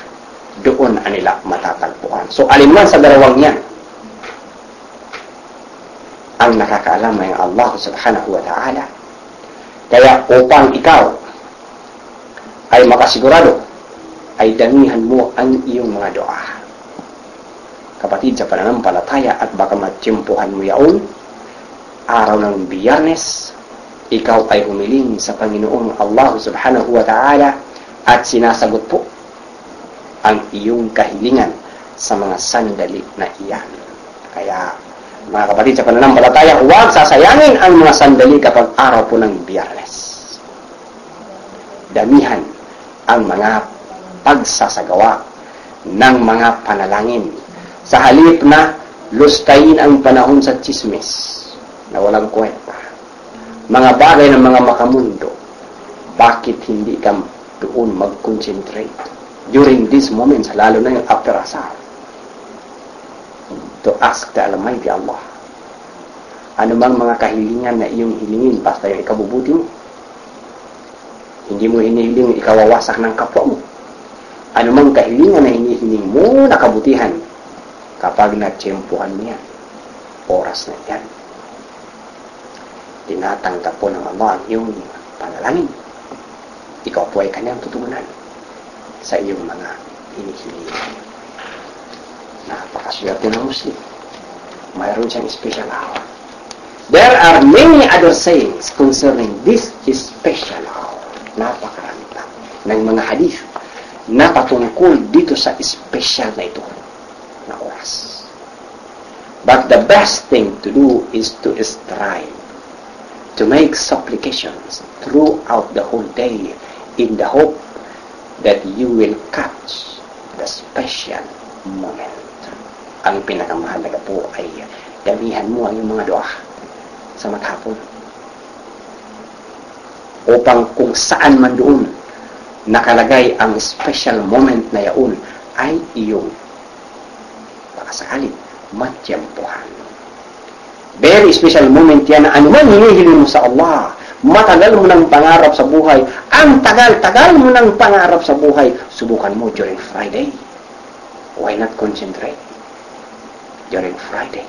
Doon ang nila matatagpuan. So, alinman sa dalawang yan, ang nakakaalam ay Allah subhanahu wa ta'ala. Kaya upang ikaw ay makasigurado, ay damihan mo ang iyong mga doa. Kapatid sa pananampalataya, at baka matsyempohan mo yaon, araw ng Biyernes, ikaw ay humiling sa Panginoong Allah subhanahu wa ta'ala at sinasagot po ang iyong kahilingan sa mga sandali na iyan. Kaya, mga kapatid sa pananampalataya, huwag sasayangin ang mga sandali kapag araw po ng Biyernes. Damihan ang mga pagsasagawa ng mga panalangin sa halip na lustayin ang panahon sa chismis na walang kwenta. Mga bagay ng mga makamundo, bakit hindi ka doon mag-concentrate during these moments, lalo na yung after asar, to ask the Almighty Allah ano mang mga kahilingan na iyong hilingin, basta yung ikabubuti mo. Hindi mo hinihiling ikawawasak ng kapwa mo. Ano mang kahilingan na hinihiling mo na kabutihan, kapag natsyempohan niya, oras na yan, tinatanggap po ng Allah ang iyong panalangin. Ikaw po ay kanyang tutugunan sa iyong mga hinihiling. Napakaswerte ng Muslim. Mayroon siyang special hour. There are many other sayings concerning this special hour. Napakarami pa ng mga hadith na patungkol dito sa special na ito na oras. But the best thing to do is to strive to make supplications throughout the whole day in the hope that you will catch the special moment. Ang pinakamahalaga po ay damihan mo ang iyong mga doa sa maghapon upang kung saan man doon nakalagay ang special moment na yaon ay iyong pakasakaling matiyempohan. Very special moment yan na anuman hinihiling mo sa Allah, matagal mo ng pangarap sa buhay, ang tagal-tagal mo ng pangarap sa buhay, subukan mo during Friday. Why not concentrate during Friday?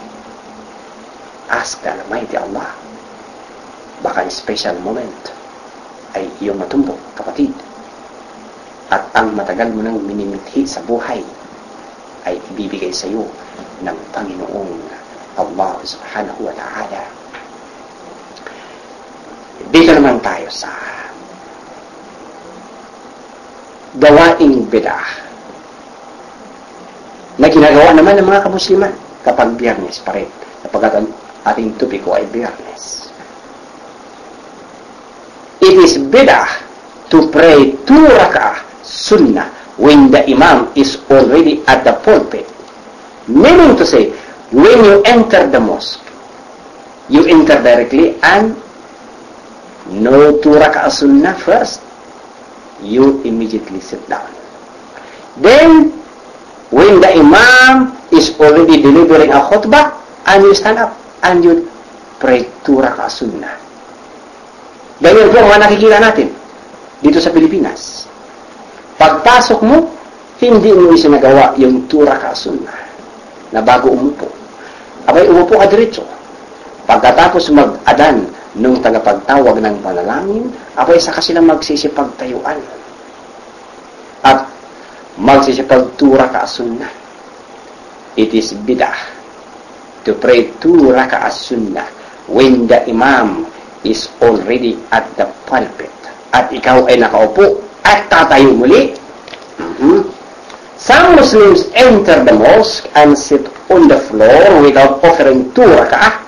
Ask the Almighty Allah. Baka special moment ay iyong matumbok, kapatid. At ang matagal mo nang minimithi sa buhay ay ibibigay sa iyo ng Panginoong Allah subhanahu wa ta'ala. Dito naman tayo sa gawaing bid'ah na ginagawa naman ng mga kamusliman kapag Biyernes pa rin, kapag ang ating topiko ay Biyernes. It is bid'ah to pray 2 rak'ah sunnah when the imam is already at the pulpit. Meaning to say, when you enter the mosque, you enter directly and no 2 rak'ah sunnah first. You immediately sit down. Then, when the imam is already delivering a khutbah, and you stand up and you pray 2 rak'ah sunnah. Ganyan po ang mga nakikita natin dito sa Pilipinas. Pagpasok mo, hindi mo isinagawa yung 2 rak'ah sunnah na bago umupo. Abay, umupo ka diretso. Pagkatapos mag-adan nung tagapagtawag ng panalangin, abay, saka sila magsisipagtayuan at magsisipag 2 rak'ah sunnah. It is bid'ah to pray 2 rak'ah sunnah when the imam is already at the pulpit at ikaw ay nakaupo at tatayo muli. Some Muslims enter the mosque and sit on the floor without offering 2 rak'ah.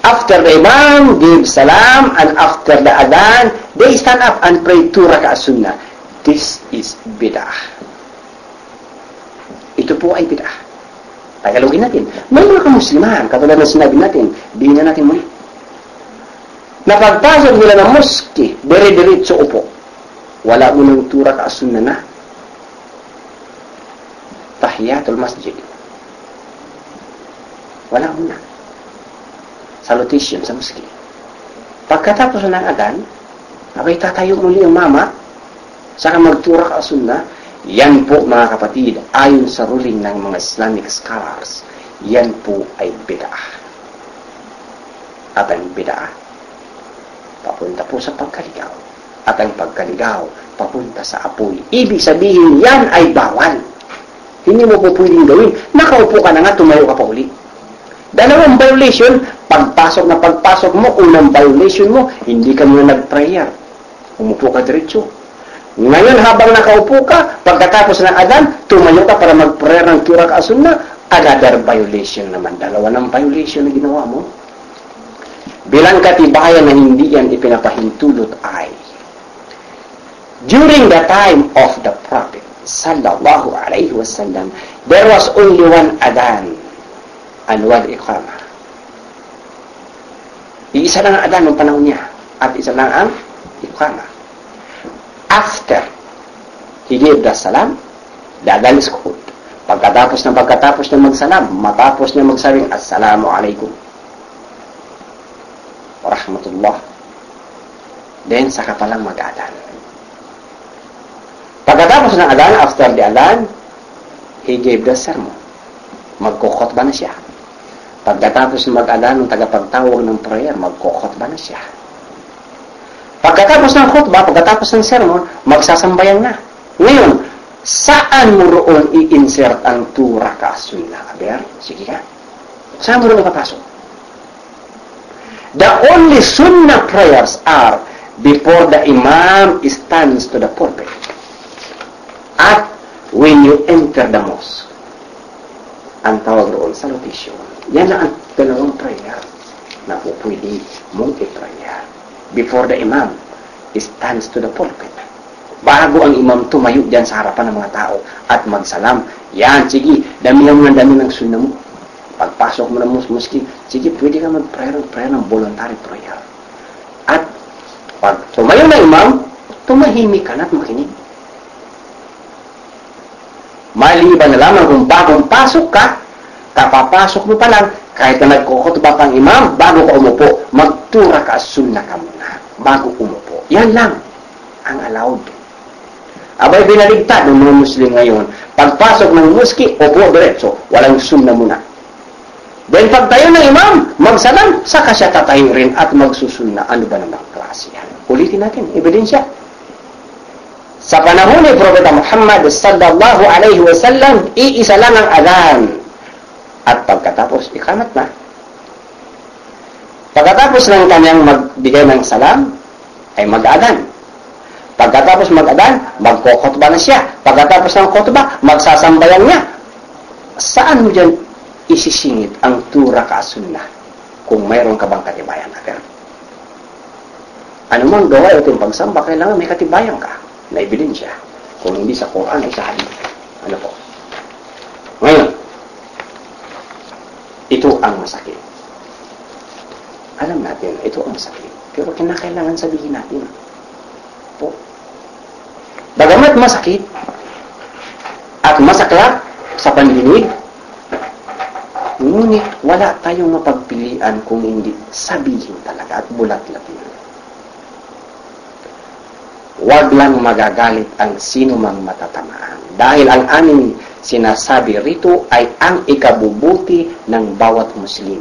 After the imam gives salam and after the adhan, they stand up and pray 2 rak'ah sunnah. This is bid'ah. Ito po ay bid'ah. Tagalogin natin. May mga kamusliman, katulad ng sinabi natin, di na natin muli. Napagpasok nila ng mosque, dire-diretso upo. Wala mo ng 2 rak'ah sunnah na. Tahiyatul masjid. Wala mo na. Salutation sa mosque. Pagkatapos ng adhan, abay tatayo muli ang mama, saka mag-2 rak'ah sunnah. Yan po mga kapatid, ayon sa ruling ng mga Islamic scholars, yan po ay bid'ah. At ang bid'ah, papunta po sa pagkaligaw. At ang pagkaligaw, papunta sa apoy. Ibig sabihin, yan ay bawal. Hindi mo po pwedeng gawin. Nakaupo ka na nga, tumayo ka pa uli. Dalawang violation, pagpasok mo, unang violation mo, hindi ka muna nag-prayer. Umupo ka diretso. Ngayon, habang nakaupo ka, pagkatapos ng adhan, tumayo ka para mag-prayer ng 2 rak'ah sunnah, another violation naman. Dalawa ng violation na ginawa mo. Bilang katibayan na hindi yan ipinapahintulot ay, during the time of the Prophet, sallallahu alayhi wasallam, there was only 1 adhan and 1 iqamah. Iisa lang ang adhan ng panahon niya, at isa lang ang iqamah. After he gave the salam, the adhan is called. Pagkatapos na magsalam, matapos niya magsabing, Assalamu alaikum wa rahmatullah, then saka palang mag-adhan. Pagkatapos ng adhan, after the adhan, he gave the sermon. Magkukhotba na siya. Pagkatapos mag-adhan ng tagapagtawag ng prayer, magkukhotba na siya. Pagkatapos ng khutbah, pagkatapos ng sermon, magsasambayan na. Ngayon, saan mo roon i-insert ang 2 rak'ah sunnah? Aber, sige ka. Saan mo roon ipapasok? The only sunnah prayers are before the imam stands to the pulpit. At when you enter the mosque. Ang tawag roon, salutation. Yan na ang dalawang prayer na po pwede mong i-prayer. Before the imam stands to the pulpit. Bago ang imam tumayo dyan sa harapan ng mga tao at magsalam, yan, sige, damihan mo ng dami ng sunnah mo. Pagpasok mo ng mosque, sige, pwede ka mag-prayer ng voluntary prayer. At pag tumayo na imam, tumahimik ka na at makinig. Maliban na lamang kung bagong pasok ka, kapapasok mo pa lang, kahit na nagkukhutba pang imam, bago ka umupo, mag-2 2 rakaat sunnah ka muna bago umupo. Yan lang ang allowed. Abay, binaligtad ng mga Muslim ngayon. Pagpasok ng muski, upo diretso. Walang sunnah muna. Then pagtayo ng imam, magsalam, saka siya tatayo rin at magsusunna. Ano ba namang klase yan? Ulitin natin, ebidensya. Sa panahon ni Propeta Muhammad sallallahu alaihi wasallam, iisa lang ang adhan. At pagkatapos, ikamat na. Pagkatapos ng kanyang magbigay ng salam, ay mag-adhan. Pagkatapos mag-adhan, magkokotba na siya. Pagkatapos ng kotba, magsasambayan niya. Saan mo dyan isisingit ang 2 rakaat sunnah kung mayroon ka bang katibayan natin? Ano mang gawa itong pagsamba, kailangan may katibayan ka na ebidensya. Kung hindi sa Quran ay sa hadith. Ano po? Ngayon, ito ang masakit. Alam natin, ito ang masakit. Pero kinakailangan sabihin natin. Po. Bagamat masakit at masaklap sa pandinig, ngunit wala tayong mapagpilian kung hindi sabihin talaga at bulat-latin. Huwag lang magagalit ang sino mang matatamaan. Dahil ang aming sinasabi rito ay ang ikabubuti ng bawat Muslim.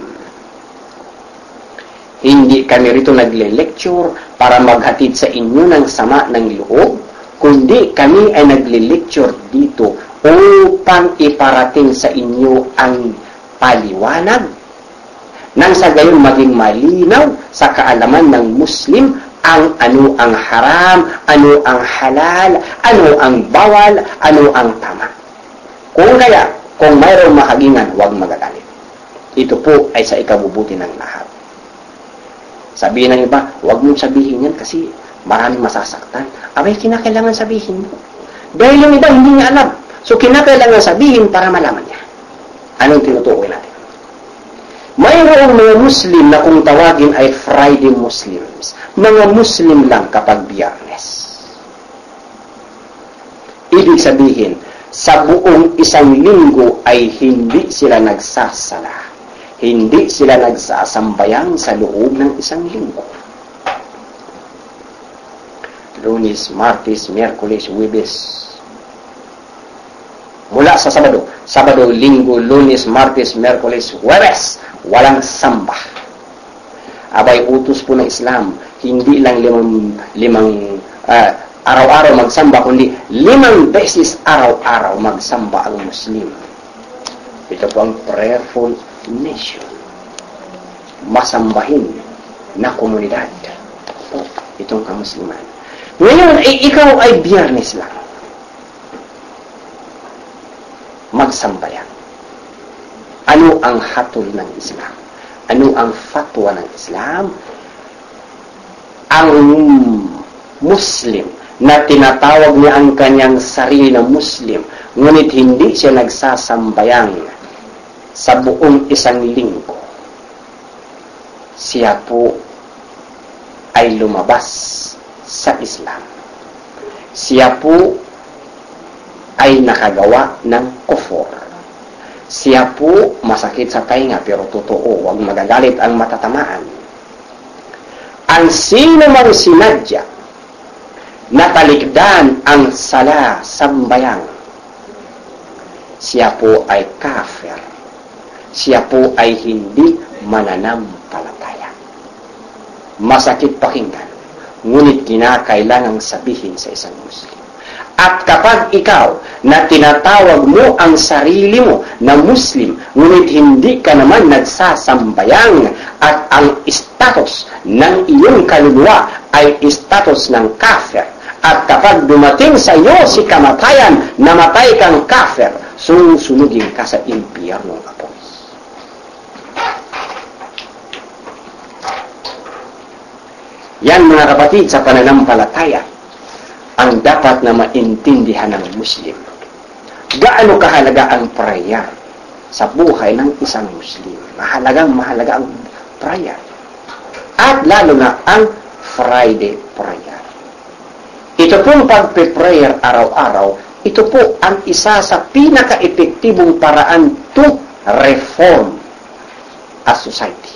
Hindi kami rito nagle-lecture para maghatid sa inyo ng sama ng loob, kundi kami ay nagle-lecture dito upang iparating sa inyo ang paliwanag nang sa gayon maging malinaw sa kaalaman ng Muslim ang ano ang haram, ano ang halal, ano ang bawal, ano ang tama. Kung kaya, kung mayroong makagingan, huwag magagalit. Ito po ay sa ikabubuti ng lahat. Sabihin ng iba, huwag mong sabihin yan kasi maraming masasaktan. Abay, kinakailangan sabihin mo. Dahil yung iba hindi niya alam. So, kinakailangan sabihin para malaman niya. Anong tinutukoy natin? Mayroong mga Muslim na kung tawagin ay Friday Muslims. Mga Muslim lang kapag Biyernes. Ibig sabihin, sa buong isang linggo ay hindi sila nagsasala. Hindi sila nagsasambayang sa loob ng isang linggo. Lunes, Martes, Miyerkules, Huwebes. Mula sa Sabado, Linggo, Lunes, Martes, Miyerkules, Huwebes, walang samba. Abay, utos po ng Islam, hindi lang limang araw-araw magsamba, kundi 5 beses araw-araw magsamba ang Muslim. Ito po ang prayerful nation. Masambahin na komunidad. Po, itong kamusliman. Ngayon, ikaw ay Biyernes lang. Magsambayan. Ano ang hatol ng Islam? Ano ang fatwa ng Islam? Ang Muslim na tinatawag niya ang kanyang sarili na Muslim, ngunit hindi siya nagsasambayang sa buong isang linggo, siya po ay lumabas sa Islam. Siya po ay nakagawa ng kufur. Siya po masakit sa tainga pero totoo, huwag magagalit ang matatamaan. Ang sino mang sinadya na talikdan ang sala sambayang, siya po ay kafir. Siya po ay hindi mananampalataya. Masakit pakinggan, ngunit kinakailangang sabihin sa isang Muslim. At kapag ikaw na tinatawag mo ang sarili mo na Muslim, ngunit hindi ka naman nagsasambayang at ang status ng iyong kaluluwa ay status ng kafir, at kapag dumating sa iyo si kamatayan, namatay kang kafir, susunugin ka sa impyernong apoy. Yan mga kapatid sa pananampalataya ang dapat na maintindihan ng Muslim. Gaano kahalaga ang prayer sa buhay ng isang Muslim? Mahalaga ang prayer. At lalo na ang Friday prayer. Ito pong pagpe-prayer araw-araw, ito po ang isa sa pinaka-epektibong paraan to reform a society.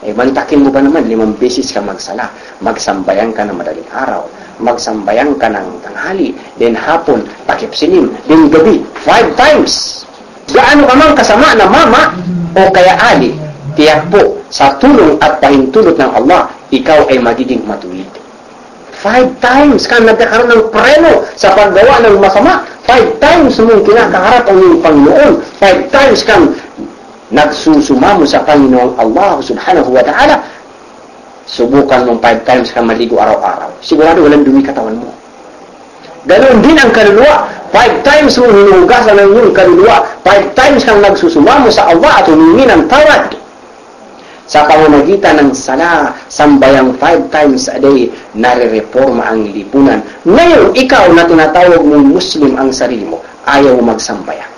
Mantakin mo ba naman, 5 beses ka magsala, magsambayan ka ng madaling araw, magsambayan ka ng tanghali, then hapon, takip-silim, then gabi, 5 times. Gaano ka man kasama na mama o kaya ali, tiyak po, sa tulong at pahintulot ng Allah, ikaw ay magiging matuwid. 5 times ka nagkakaroon ng preno sa paggawa ng masama. 5 times mong kinakaharap ang iyong Panginoon. 5 times kang nagsusumamo sa Panginoong Allah subhanahu wa ta'ala. Subukan mong 5 times kang maligo araw-araw. Sigurado walang dumi katawan mo. Ganon din ang kaluluwa. 5 times mong hinugasan ng iyong kaluluwa. 5 times kang nagsusumamo sa Allah at humingi ng tawad. Sa pamamagitan ng sala, sambayang 5 times a day, nare-reforma ang lipunan. Ngayon, ikaw na tinatawag mong Muslim ang sarili mo, ayaw magsambayan.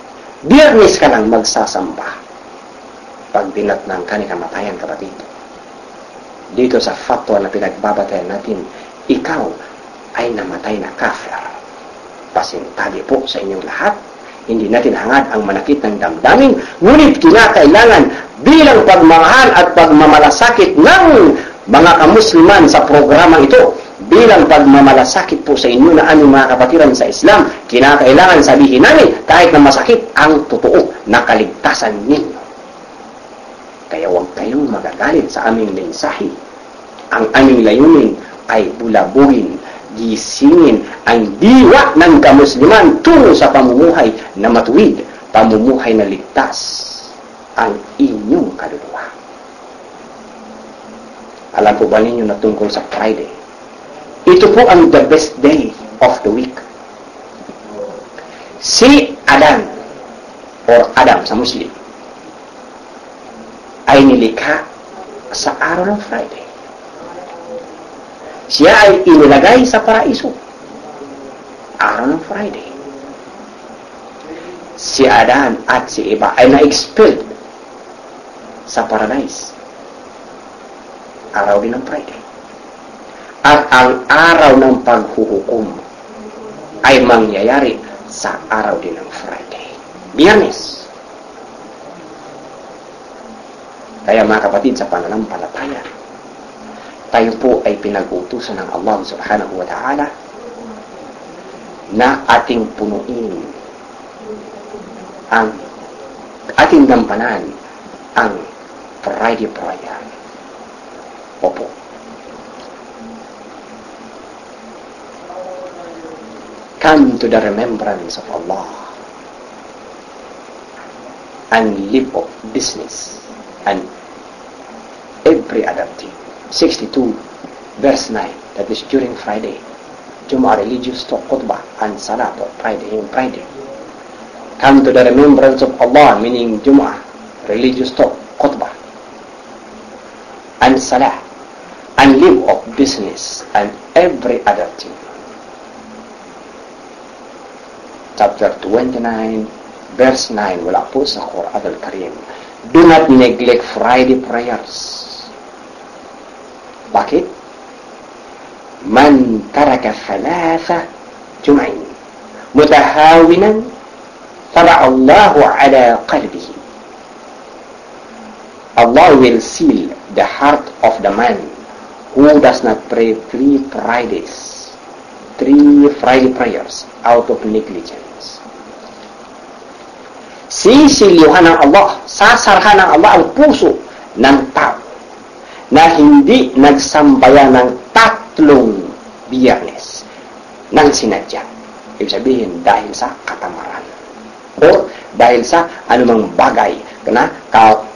Biyernes ka lang magsasamba. Pag dinatnang ka ni kamatayan, kapatid. Dito sa fatwa na pinagbabatayan natin, ikaw ay namatay na kafir. Pasintali po sa inyong lahat. Hindi natin hangad ang manakit ng damdamin, ngunit kinakailangan bilang pagmamahal at pagmamalasakit ng mga kamusliman sa programang ito, bilang pagmamalasakit po sa inyo na aming mga kapatiran sa Islam, kinakailangan sabihin namin kahit na masakit ang totoo na kaligtasan ninyo. Kaya huwag kayong magagalit sa aming mensahe. Ang aming layunin ay bulabuhin, gisingin ang diwa ng kamusliman tungo sa pamumuhay na matuwid, pamumuhay na ligtas ang inyong kaluluwa. Alam po ba ninyo na tungkol sa Friday? Ito po ang the best day of the week. Si Adan or Adam sa Muslim ay nilikha sa araw ng Friday. Siya ay inilagay sa paraiso. Araw ng Friday. Si Adan at si Eva ay na-expelled sa paradise. Araw din ng Friday. At ang araw ng paghuhukom ay mangyayari sa araw din ng Friday. Biyernes. Kaya mga kapatid, sa pananampalataya, tayo po ay pinag-uutusan ng Allah subhanahu wa ta'ala na ating punuin ang ating gampanan ang Friday prayer. Opo. Come to the remembrance of Allah and live of business and every other thing. 62 verse 9, that is during Friday. Jum'ah religious talk, khutbah and salat on Friday. Come to the remembrance of Allah, meaning Jum'ah religious talk, khutbah and salah, and live of business and every other thing. Chapter 29 verse 9, wala po sa Quran al-Karim. Do not neglect Friday prayers. Bakit? Man taraka thalatha jum'in mutahawinan fara'allahu ala qalbihi. Allah will seal the heart of the man who does not pray 3 Fridays, 3 Friday prayers out of negligence. Sisilihan ng Allah, sasarhan ng Allah ang puso ng tao na hindi nagsambayan ng 3 biyernes ng sinadya. Ibig sabihin, dahil sa katamaran o dahil sa anumang bagay na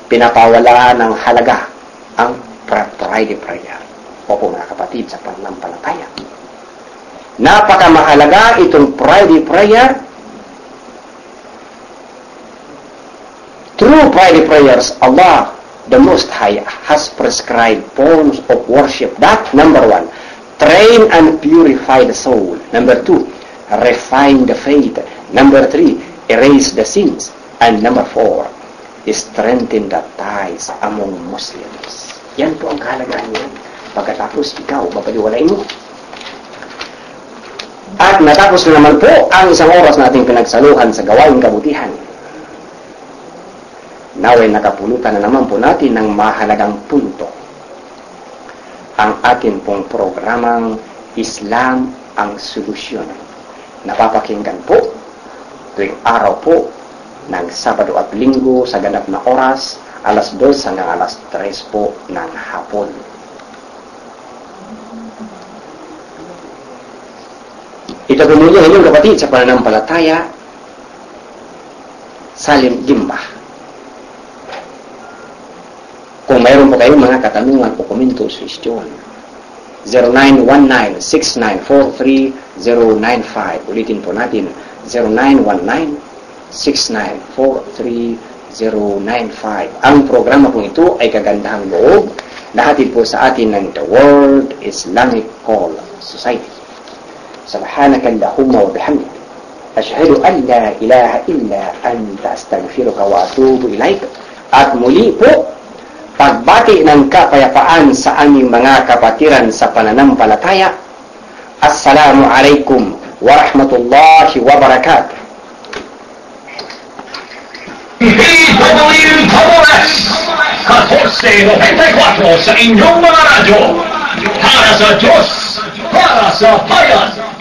pinapawala ng halaga ang Friday prayer. Opo mga kapatid, sa pananampalataya, napakamahalaga itong Friday prayer. Through Friday prayers, Allah, the Most High, has prescribed forms of worship that, number 1, train and purify the soul. Number 2, refine the faith. Number 3, erase the sins. And number 4, strengthen the ties among Muslims. Yan po ang kahalagaan niyan. Pagkatapos ikaw, babaliwalain mo. At natapos na naman po ang isang oras nating pinagsaluhan sa gawaing kabutihan. Naway nakapulutan na naman po natin ng mahalagang punto ang atin pong programang Islam ang Solusyon. Napapakinggan po tuwing araw po ng Sabado at Linggo sa ganap na oras, alas 2 hanggang alas 3 po ng hapon. Ito po muli ang inyong kapatid sa pananampalataya, Salim Gimba. Kung mayroon po kayong mga katanungan o komento, suwestyon, 0919-6943-095. Ulitin po natin, 0919-6943-095. Ang programa po ito ay Kagandahang Loob, nahatid po sa atin ng The World Islamic Call Society. Subhanaka Allahumma wa bihamdik, ashhadu an la ilaha illa anta, astaghfiruka wa atubu ilaik. At muli po, pagbati ng kapayapaan sa aming mga kapatiran sa pananampalataya. Assalamu alaikum wa rahmatullahi wa barakatuh. DWS 1494 sa inyong mga radyo. Para sa Diyos, para sa bayan.